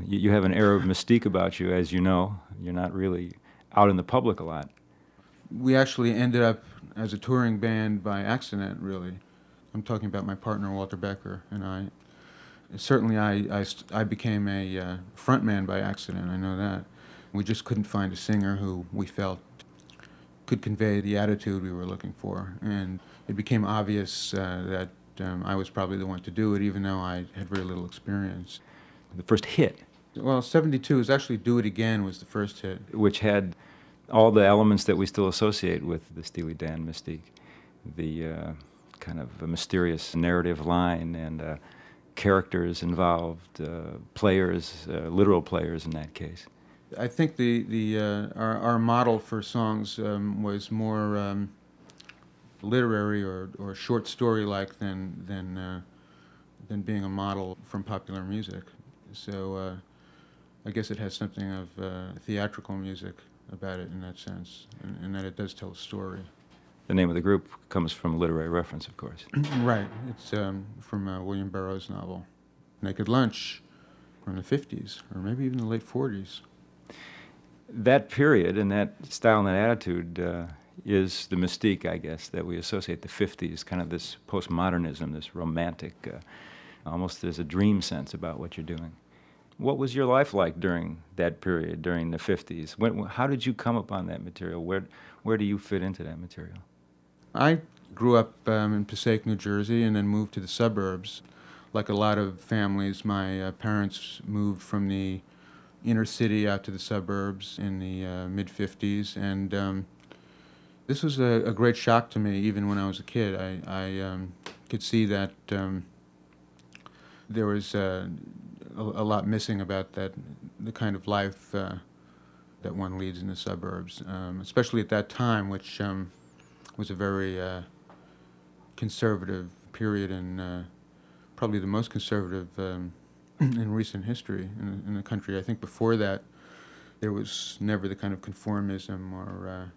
You have an air of mystique about you, as you know. You're not really out in the public a lot. We actually ended up as a touring band by accident, really. I'm talking about my partner, Walter Becker, and I. Certainly, I became a front man by accident, I know that. We just couldn't find a singer who we felt could convey the attitude we were looking for. And it became obvious that I was probably the one to do it, even though I had very little experience. The first hit, Well, 72 was actually Do It Again was the first hit. which had all the elements that we still associate with the Steely Dan mystique, the kind of a mysterious narrative line and characters involved, players, literal players in that case. I think our model for songs was more literary or short story-like than being a model from popular music. So I guess it has something of theatrical music about it in that sense, and that it does tell a story. The name of the group comes from a literary reference, of course. Right. It's from William Burroughs' novel, Naked Lunch, from the 50s, or maybe even the late 40s. That period and that style and that attitude is the mystique, I guess, that we associate the 50s, kind of this postmodernism, this romantic, almost there's a dream sense about what you're doing. What was your life like during that period, during the 50s? How did you come upon that material? Where do you fit into that material? I grew up in Passaic, New Jersey, and then moved to the suburbs. Like a lot of families, my parents moved from the inner city out to the suburbs in the mid-50s, and this was a great shock to me even when I was a kid. I could see that there was a lot missing about the kind of life that one leads in the suburbs, especially at that time, which was a very conservative period and probably the most conservative in recent history in the country. I think before that there was never the kind of conformism or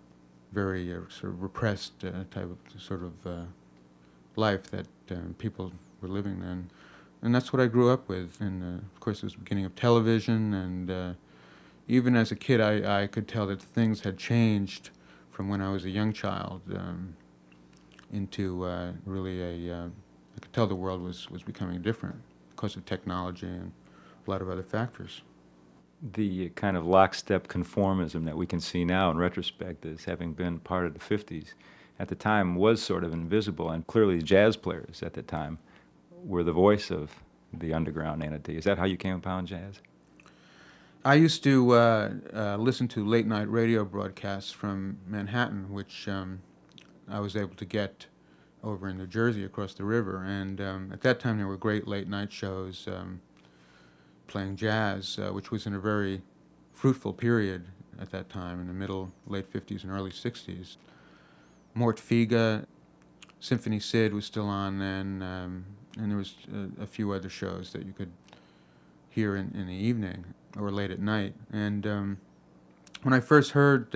very sort of repressed type of sort of life that people were living then. And that's what I grew up with. And of course it was the beginning of television, and even as a kid I could tell that things had changed from when I was a young child into really I could tell the world was becoming different because of technology and a lot of other factors. The kind of lockstep conformism that we can see now in retrospect as having been part of the 50s at the time was sort of invisible, and clearly jazz players at the time were the voice of the underground entity. Is that how you came upon jazz? I used to listen to late-night radio broadcasts from Manhattan, which I was able to get over in New Jersey across the river. And at that time there were great late-night shows playing jazz, which was in a very fruitful period at that time, in the late 50s and early 60s. Mort Figa, Symphony Sid was still on then, and there was a few other shows that you could hear in the evening or late at night. And when I first heard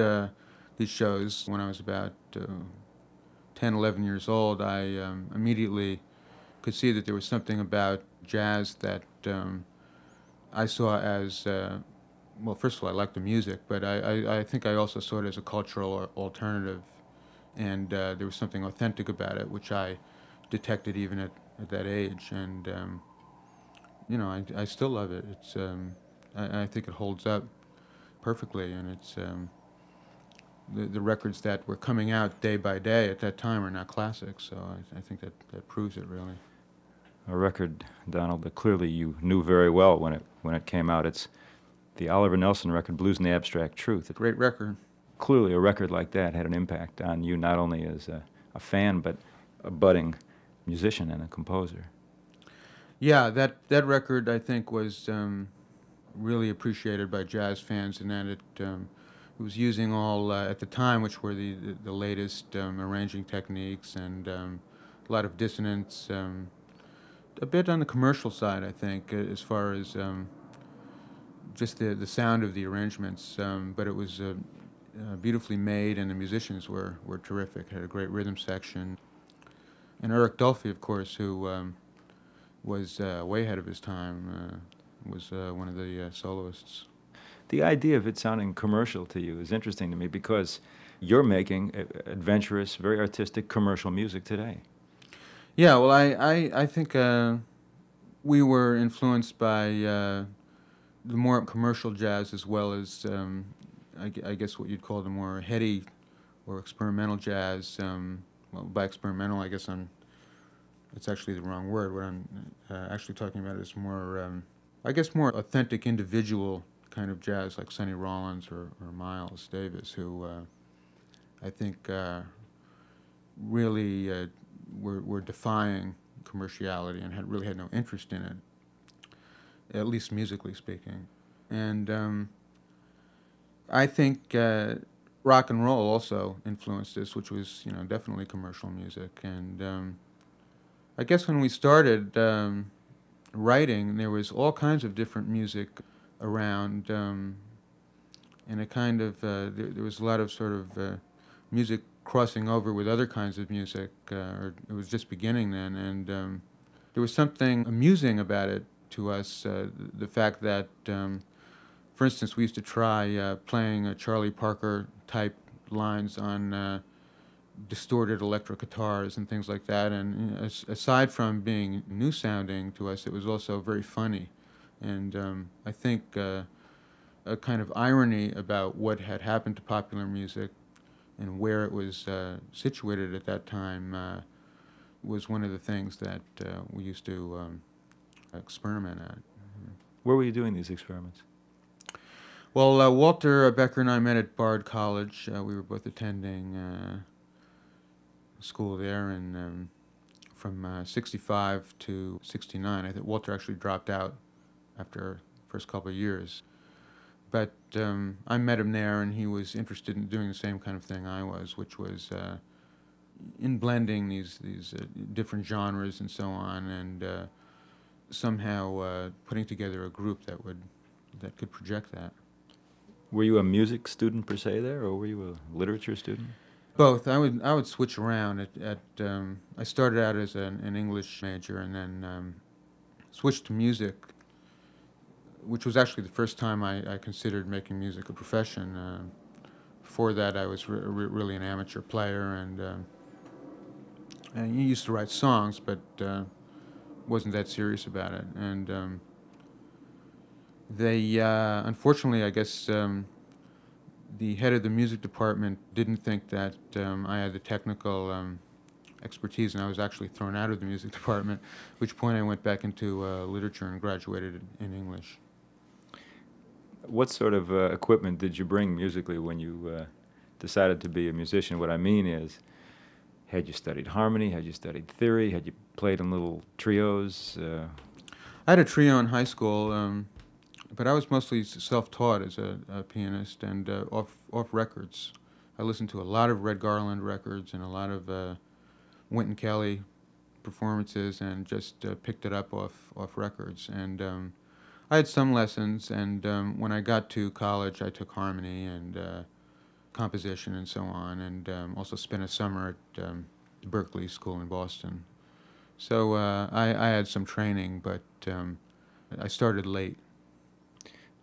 these shows, when I was about 10, 11 years old, I immediately could see that there was something about jazz that I saw as, well, first of all, I liked the music, but I think I also saw it as a cultural alternative, and there was something authentic about it, which I detected even at that age, and you know, I still love it. It's I think it holds up perfectly, and it's the records that were coming out day by day at that time are now classics, so I think that proves it, really. A record, Donald, that clearly you knew very well when it came out. It's the Oliver Nelson record, Blues and the Abstract Truth. Great record. Clearly a record like that had an impact on you, not only as a fan, but a budding musician and a composer. Yeah, that record, I think, was really appreciated by jazz fans, in that it was using all, at the time, which were the latest arranging techniques, and a lot of dissonance, a bit on the commercial side, I think, as far as just the sound of the arrangements, but it was beautifully made, and the musicians were terrific, had a great rhythm section. And Eric Dolphy, of course, who was way ahead of his time, was one of the soloists. The idea of it sounding commercial to you is interesting to me because you're making adventurous, very artistic commercial music today. Yeah, well, I think we were influenced by the more commercial jazz as well as, I guess what you'd call the more heady or experimental jazz. Well, by experimental, I guess it's actually the wrong word. What I'm actually talking about is more, I guess, more authentic individual kind of jazz, like Sonny Rollins or Miles Davis, who I think really were defying commerciality and really had no interest in it, at least musically speaking. And I think rock and roll also influenced this, which was, definitely commercial music. And I guess when we started writing, there was all kinds of different music around, and it kind of there was a lot of sort of music crossing over with other kinds of music, or it was just beginning then, and there was something amusing about it to us, the fact that, for instance, we used to try playing Charlie Parker type lines on distorted electric guitars and things like that, and aside from being new sounding to us, it was also very funny. And I think a kind of irony about what had happened to popular music and where it was situated at that time was one of the things that we used to experiment at. Where were you doing these experiments? Well, Walter Becker and I met at Bard College. We were both attending school there, and from 65 to 69, I think Walter actually dropped out after the first couple of years. But I met him there, and he was interested in doing the same kind of thing I was, which was in blending these different genres and so on, and somehow putting together a group that could project that. Were you a music student per se there, or were you a literature student? Both. I would switch around. I started out as an English major, and then switched to music, which was actually the first time I considered making music a profession. Before that, I was really an amateur player, and you used to write songs, but wasn't that serious about it. And they, unfortunately, I guess, the head of the music department didn't think that I had the technical expertise, and I was actually thrown out of the music department, at which point I went back into literature and graduated in English. What sort of equipment did you bring musically when you decided to be a musician? What I mean is, had you studied harmony? Had you studied theory? Had you played in little trios? I had a trio in high school, but I was mostly self-taught as a pianist and off records. I listened to a lot of Red Garland records and a lot of Wynton Kelly performances, and just picked it up off records. And I had some lessons, and when I got to college, I took harmony and composition and so on, and also spent a summer at Berklee School in Boston. So I had some training, but I started late.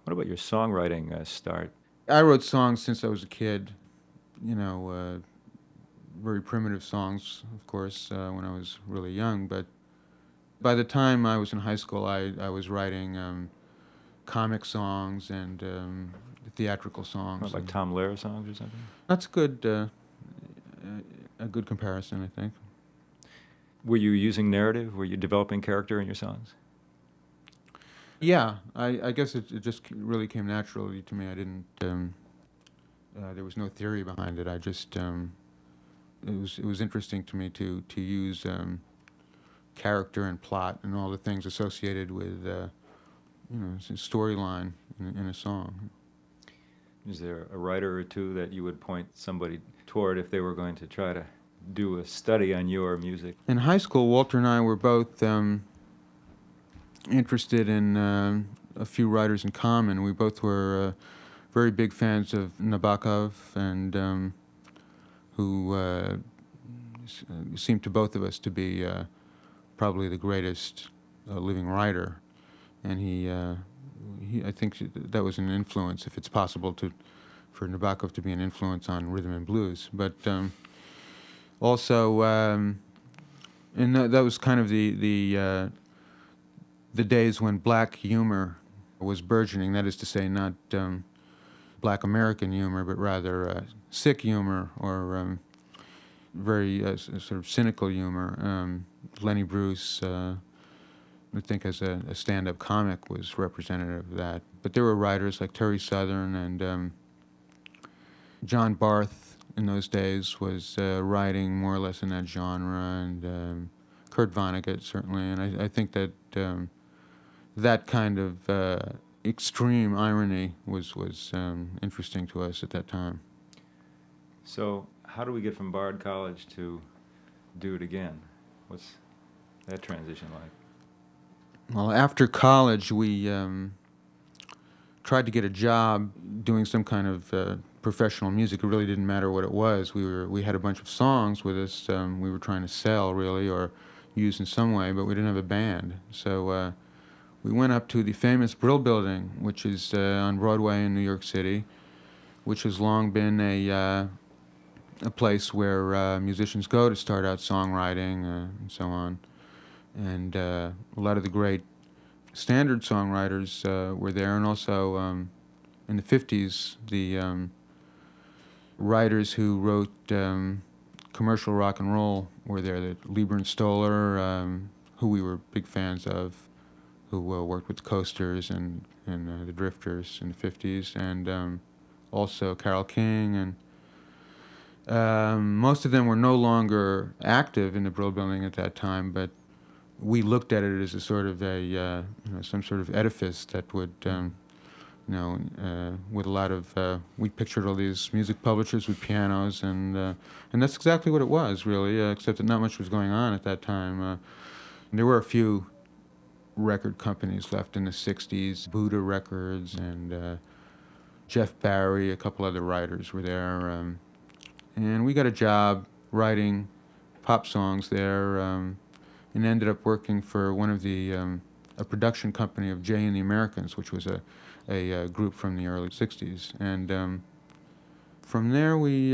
What about your songwriting start? I wrote songs since I was a kid, very primitive songs, of course, when I was really young. But by the time I was in high school, I was writing comic songs and theatrical songs. What, like Tom Lehrer songs or something? That's a good comparison, I think. Were you using narrative? Were you developing character in your songs? Yeah, I guess it just really came naturally to me. I didn't. There was no theory behind it. I just. It was interesting to me to use character and plot and all the things associated with storyline in a song. Is there a writer or two that you would point somebody toward if they were going to try to do a study on your music? In high school, Walter and I were both interested in a few writers in common. We both were very big fans of Nabokov, and who seemed to both of us to be probably the greatest living writer. And he I think that was an influence, if it's possible for Nabokov to be an influence on rhythm and blues. But also, and that was kind of the days when black humor was burgeoning. That is to say, not black American humor, but rather sick humor or very sort of cynical humor. Lenny Bruce, I think, as a stand-up comic, was representative of that. But there were writers like Terry Southern and John Barth in those days was writing more or less in that genre, and Kurt Vonnegut certainly. And I think that that kind of extreme irony was interesting to us at that time. So how do we get from Bard College to Do It Again? What's that transition like? Well, after college, we tried to get a job doing some kind of professional music. It really didn't matter what it was. We had a bunch of songs with us. We were trying to sell, really, or use in some way, but we didn't have a band. So we went up to the famous Brill Building, which is on Broadway in New York City, which has long been a place where musicians go to start out songwriting and so on. And a lot of the great standard songwriters were there, and also in the 50s, the writers who wrote commercial rock and roll were there. Lieber and Stoller, who we were big fans of, who worked with the Coasters and the Drifters in the 50s, and also Carole King, and most of them were no longer active in the Brill Building at that time, but we looked at it as a sort of some sort of edifice that would, with a lot of, we pictured all these music publishers with pianos, and that's exactly what it was, really, except that not much was going on at that time. There were a few record companies left in the 60s, Buddha Records, and Jeff Barry, a couple other writers were there, and we got a job writing pop songs there, and ended up working for one of the a production company of Jay and the Americans, which was a group from the early 60s. And from there we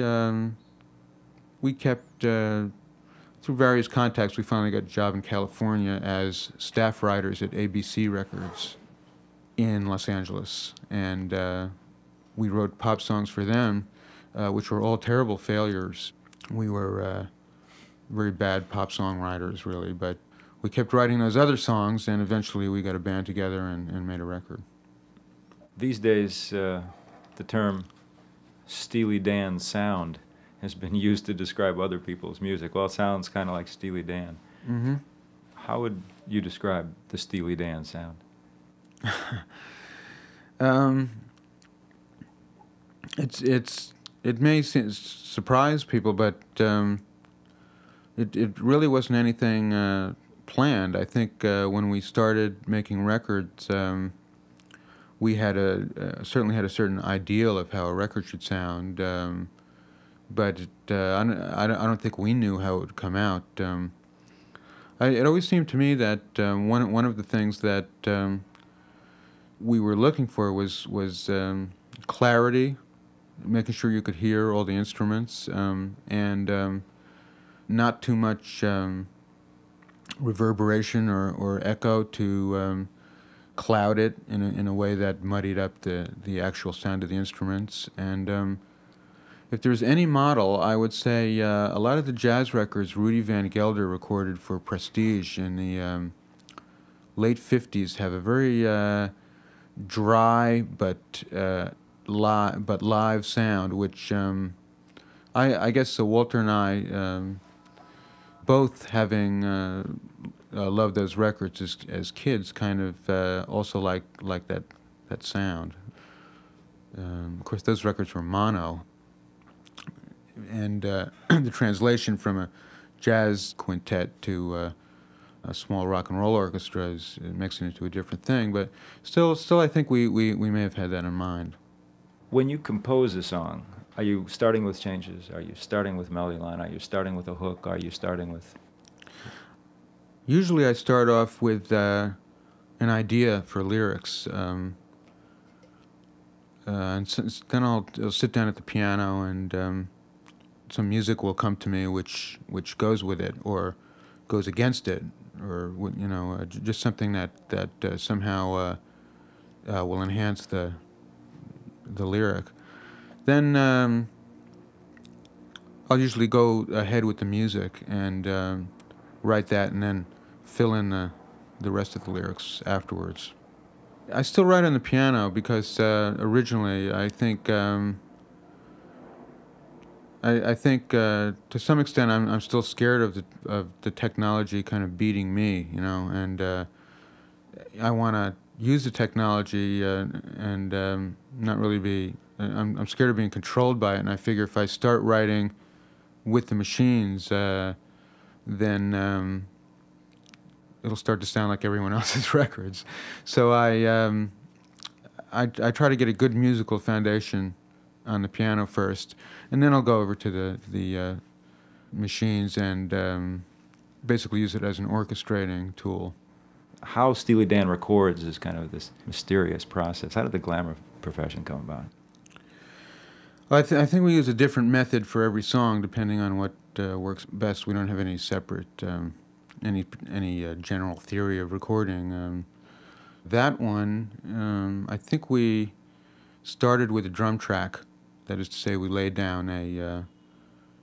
kept, through various contacts, we finally got a job in California as staff writers at ABC Records in Los Angeles. And we wrote pop songs for them, which were all terrible failures. We were very bad pop songwriters, really, but we kept writing those other songs, and eventually we got a band together and made a record. These days, the term Steely Dan sound has been used to describe other people's music. Well, it sounds kind of like Steely Dan. Mm-hmm. How would you describe the Steely Dan sound? It may surprise people, but it really wasn't anything planned. I think when we started making records, we had certainly had a certain ideal of how a record should sound, but I don't think we knew how it would come out. It always seemed to me that one of the things that we were looking for was clarity, making sure you could hear all the instruments, and not too much reverberation or echo to cloud it in a way that muddied up the actual sound of the instruments. And if there's any model, I would say a lot of the jazz records Rudy Van Gelder recorded for Prestige in the late 50s have a very dry but live sound, which I guess Walter and I, both having loved those records as kids, kind of also like that sound. Of course, those records were mono, and the translation from a jazz quintet to a small rock and roll orchestra is mixing it into a different thing. But still, I think we may have had that in mind. When you compose a song, are you starting with changes? Are you starting with melody line? Are you starting with a hook? Are you starting with... Usually I start off with an idea for lyrics. then I'll sit down at the piano, and some music will come to me which goes with it or goes against it, or just something that somehow will enhance the lyric. Then I'll usually go ahead with the music and write that, and then fill in the rest of the lyrics afterwards. I still write on the piano because originally I think to some extent I'm still scared of the technology kind of beating me, and I want to use the technology and not really be. I'm scared of being controlled by it, and I figure if I start writing with the machines, then it'll start to sound like everyone else's records. So I try to get a good musical foundation on the piano first, and then I'll go over to the machines and basically use it as an orchestrating tool. How Steely Dan records is kind of this mysterious process. How did the glamour profession come about? Well, I think we use a different method for every song depending on what works best. We don't have any separate, any general theory of recording. That one, I think we started with a drum track. That is to say, we laid down a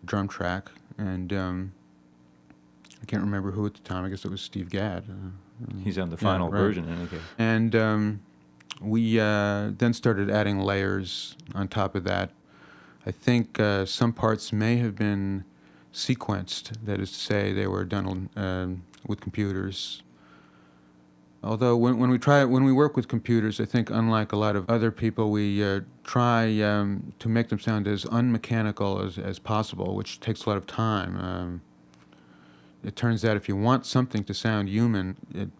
drum track, and I can't remember who at the time. I guess it was Steve Gadd. He's on the final version, in any case. And we then started adding layers on top of that. I think some parts may have been sequenced. That is to say, they were done with computers. Although when we work with computers, I think unlike a lot of other people, we try to make them sound as unmechanical as possible, which takes a lot of time. It turns out if you want something to sound human, it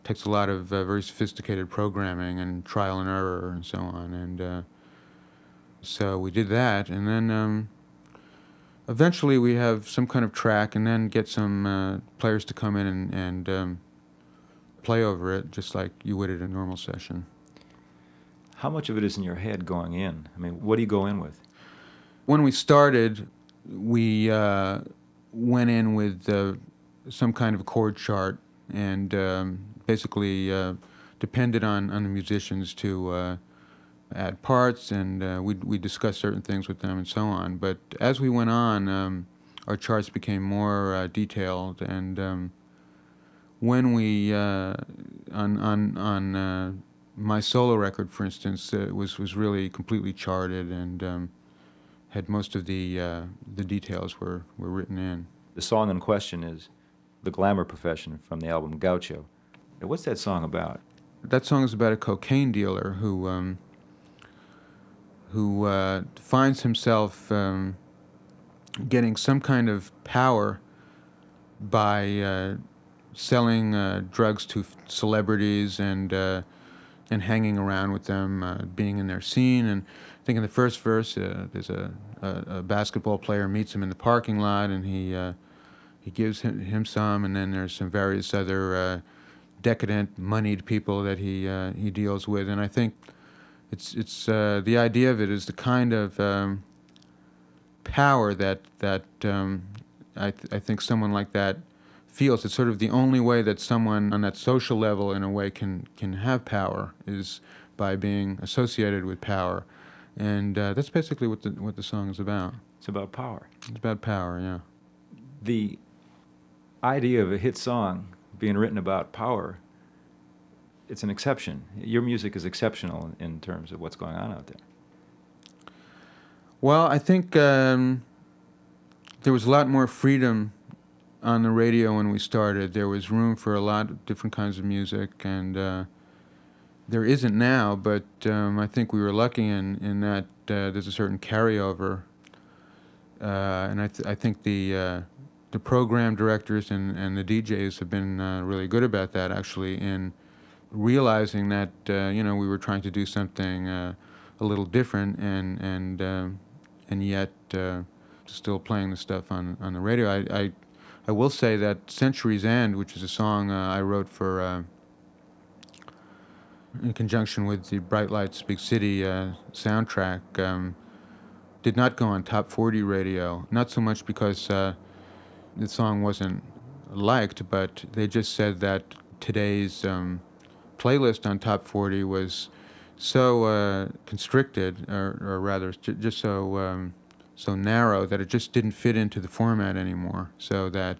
takes a lot of very sophisticated programming and trial and error and so on. And so we did that, and then eventually we have some kind of track, and then get some players to come in and play over it, just like you would at a normal session. How much of it is in your head going in? I mean, what do you go in with? When we started, we went in with some kind of chord chart, and basically depended on the musicians to add parts, and we discussed certain things with them and so on. But as we went on, our charts became more detailed, and when we on my solo record, for instance, was really completely charted and had most of the details were written in. The song in question is "The Glamour Profession" from the album Gaucho. What's that song about? That song is about a cocaine dealer who finds himself getting some kind of power by selling drugs to celebrities and hanging around with them, being in their scene. And I think in the first verse, there's a basketball player meets him in the parking lot, and he gives him some, and then there's some various other decadent, moneyed people that he deals with. And I think it's the idea of it is the kind of power that I think someone like that feels. It's sort of the only way that someone on that social level, in a way, can have power, is by being associated with power. And that's basically what the song is about. It's about power. It's about power, yeah. The idea of a hit song being written about power, it's an exception. Your music is exceptional in terms of what's going on out there. Well, I think there was a lot more freedom on the radio when we started. There was room for a lot of different kinds of music, and there isn't now, but I think we were lucky in that there's a certain carryover, and I think the program directors and the DJs have been really good about that, actually, in realizing that we were trying to do something a little different, and yet still playing the stuff on the radio. I will say that Century's End, which is a song I wrote for in conjunction with the Bright Lights, Big City soundtrack, did not go on top 40 radio. Not so much because the song wasn't liked, but they just said that today's playlist on top 40 was so constricted, or rather, just so narrow that it just didn't fit into the format anymore. So that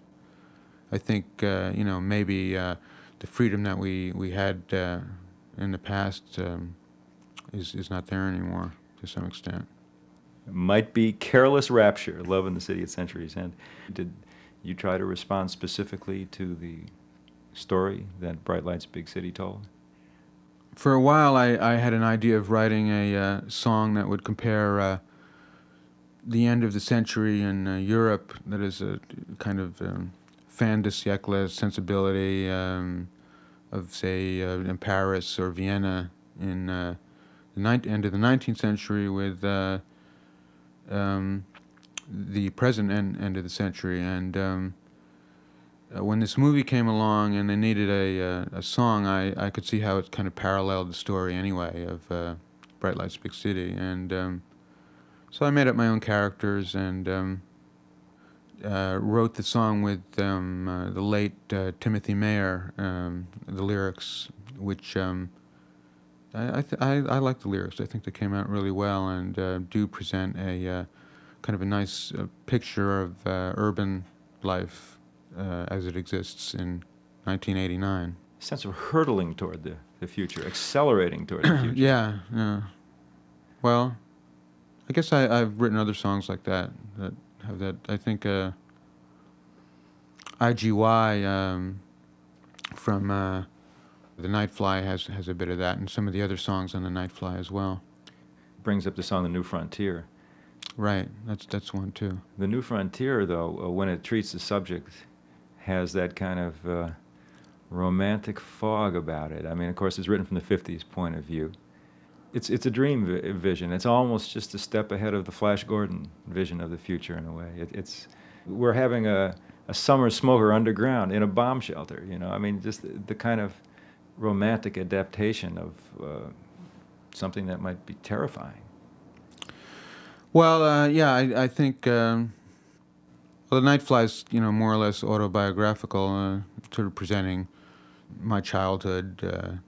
I think maybe the freedom that we had in the past is not there anymore to some extent. It might be careless rapture, love in the city at Century's End. Did you try to respond specifically to the story that Bright Lights Big City told? For a while, I had an idea of writing a song that would compare the end of the century in Europe, that is a kind of fin de siècle sensibility of, say, in Paris or Vienna in the end of the 19th century with the present end of the century. And when this movie came along and they needed a song, I could see how it kind of paralleled the story anyway of Bright Lights Big City. And so I made up my own characters and wrote the song with the late Timothy Mayer, the lyrics, which I like the lyrics. I think they came out really well and do present a kind of a nice picture of urban life as it exists in 1989. A sense of hurtling toward the future, accelerating toward the future. Yeah. Well, I guess I've written other songs like that have that. I think IGY from The Nightfly has a bit of that, and some of the other songs on The Nightfly as well. Brings up the song The New Frontier. Right, that's one too. The New Frontier, though, when it treats the subject, has that kind of romantic fog about it. I mean, of course, it's written from the 50s point of view. It's a dream vision. It's almost just a step ahead of the Flash Gordon vision of the future in a way. We're having a summer smoker underground in a bomb shelter, you know. I mean, just the kind of romantic adaptation of something that might be terrifying. Well, I think The Nightfly's, more or less autobiographical, sort of presenting my childhood,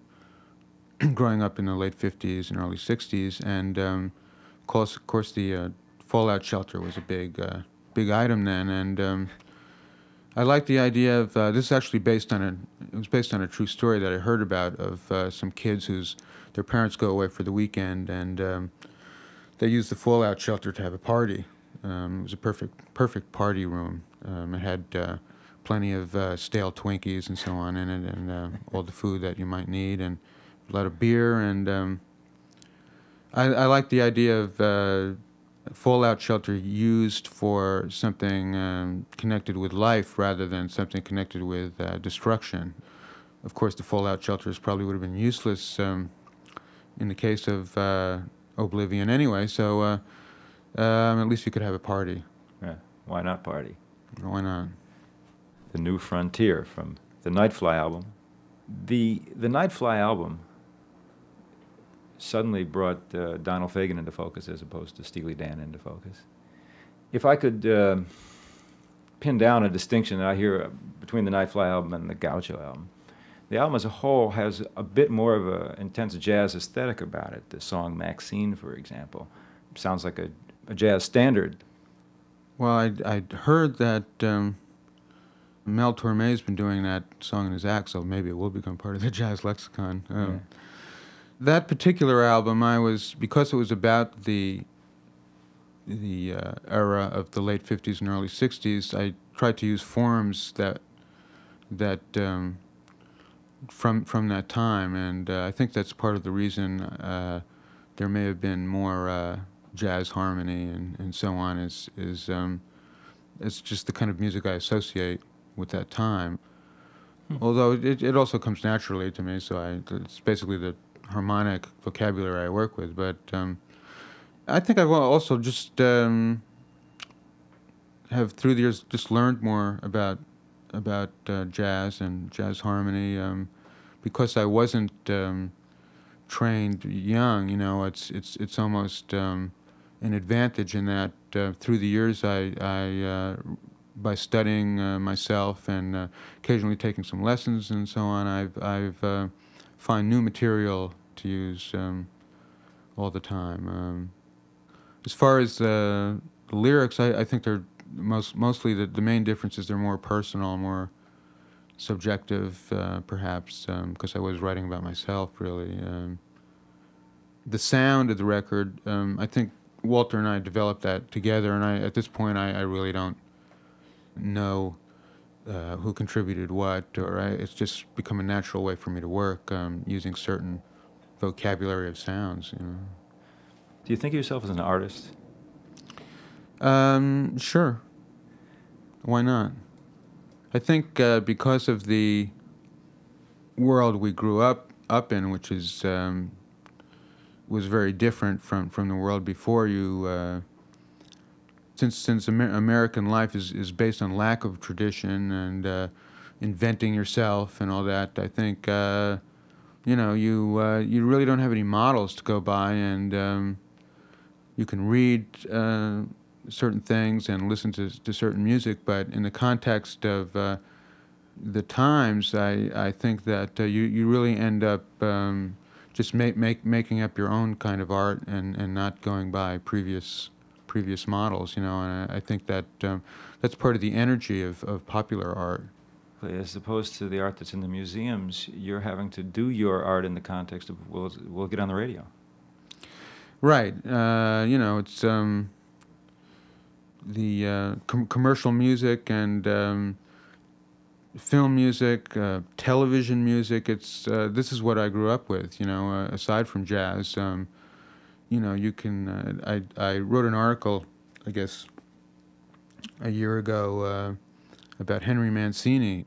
growing up in the late 50s and early 60s, and of course the fallout shelter was a big item then, and I like the idea of this is actually based on a true story that I heard about of some kids their parents go away for the weekend, and they use the fallout shelter to have a party. It was a perfect party room. It had plenty of stale Twinkies and so on in it, and all the food that you might need, and a lot of beer. And I like the idea of fallout shelter used for something connected with life rather than something connected with destruction. Of course, the fallout shelters probably would have been useless in the case of Oblivion anyway, so at least you could have a party. Yeah, why not party? Why not? The New Frontier from the Nightfly album. The Nightfly album suddenly brought Donald Fagen into focus as opposed to Steely Dan into focus. If I could pin down a distinction that I hear between the Nightfly album and the Gaucho album, the album as a whole has a bit more of an intense jazz aesthetic about it. The song Maxine, for example, sounds like a jazz standard. Well, I'd heard that Mel Torme's been doing that song in his act, so maybe it will become part of the jazz lexicon. Yeah. That particular album, because it was about the era of the late 50s and early 60s, I tried to use forms that from that time, and I think that's part of the reason there may have been more jazz harmony and so on. It's just the kind of music I associate with that time. Although it also comes naturally to me, so it's basically the harmonic vocabulary I work with. But I think I've also just have through the years just learned more about jazz and jazz harmony because I wasn't trained young, it's almost an advantage in that through the years by studying myself and occasionally taking some lessons and so on, I've find new material to use all the time. As far as the lyrics, I think they're mostly the main difference is they're more personal, more subjective, perhaps, because I was writing about myself, really. The sound of the record, I think Walter and I developed that together, and at this point I really don't know who contributed what, it's just become a natural way for me to work, using certain vocabulary of sounds. Do you think of yourself as an artist? Sure. Why not? I think because of the world we grew up in, which is was very different from the world before you. Since American life is based on lack of tradition and inventing yourself and all that, I think you really don't have any models to go by, and you can read certain things and listen to certain music, but in the context of the times, I think that you really end up just making up your own kind of art and not going by previous models, and I think that that's part of the energy of popular art. As opposed to the art that's in the museums, you're having to do your art in the context of we'll get on the radio. Right. It's the commercial music and film music, television music. This is what I grew up with. Aside from jazz. You can. I wrote an article, I guess, a year ago about Henry Mancini.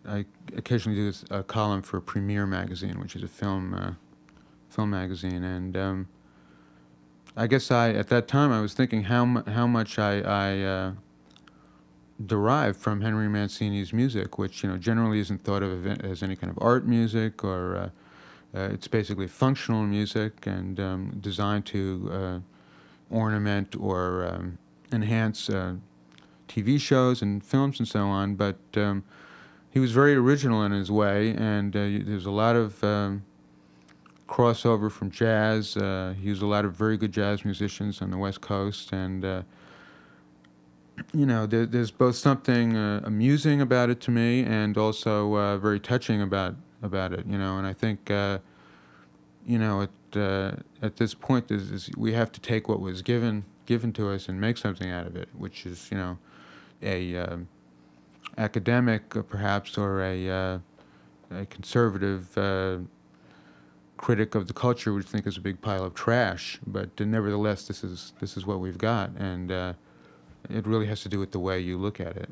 I occasionally do a column for Premiere magazine, which is a film magazine, and I guess at that time I was thinking how much I derived from Henry Mancini's music, which generally isn't thought of as any kind of art music, or it's basically functional music and designed to ornament or enhance TV shows and films and so on. But he was very original in his way, and there's a lot of crossover from jazz. He used a lot of very good jazz musicians on the West Coast, and there's both something amusing about it to me, and also very touching about it. And I think at this point we have to take what was given to us and make something out of it, which is a academic perhaps, or a conservative critic of the culture would think is a big pile of trash, but nevertheless this is what we've got, and it really has to do with the way you look at it.